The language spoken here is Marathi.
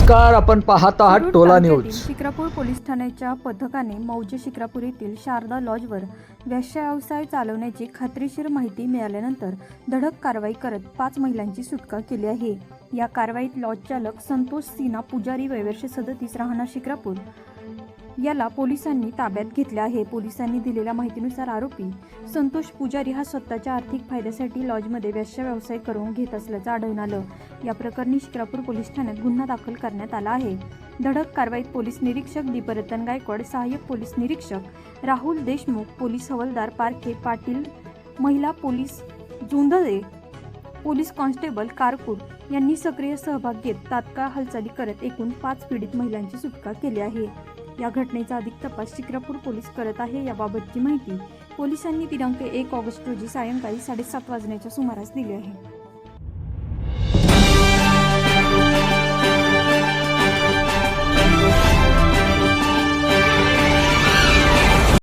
नमस्कार, आपण पाहत आहात शिरूर टोला तालुक्यातील न्यूज. शिक्रापूर पोलीस ठाण्याच्या पथकाने मौजे शिक्रापूर येथील शारदा लॉजवर वेश्याव्यवसाय चालवण्याची खात्रीशीर माहिती मिळाल्यानंतर धडक कारवाई करत 5 महिलांची सुटका केली आहे. या कारवाईत लॉज चालक संतोष सिन्हा पुजारी वयवर्ष 37 राहणार शिक्रापूर याला पोलिसांनी ताब्यात घेतले आहे. पोलिसांनी दिलेल्या माहितीनुसार आरोपी संतोष पुजारी हा स्वतःच्या आर्थिक फायद्यासाठी लॉजमध्ये वेश्या व्यवसाय करून घेत असल्याचं आढळून आलं. या प्रकरणी शिक्रापूर पोलीस ठाण्यात गुन्हा दाखल करण्यात आला आहे. धडक कारवाईत पोलीस निरीक्षक दीपरतन गायकवाड, सहाय्यक पोलीस निरीक्षक राहुल देशमुख, पोलीस हवालदार पारखे पाटील, महिला पोलीस जुंधळे, पोलीस कॉन्स्टेबल कारकूड यांनी सक्रिय सहभाग घेत तात्काळ हालचाली करत एकूण 5 पीडित महिलांची सुटका केली आहे. या घटनेचा अधिक तपास शिक्रापूर पोलीस करत आहे. याबाबतची माहिती पोलिसांनी दिनांक 1 ऑगस्ट रोजी सायंकाळी 7:30 वाजण्याच्या सुमारास दिली आहे.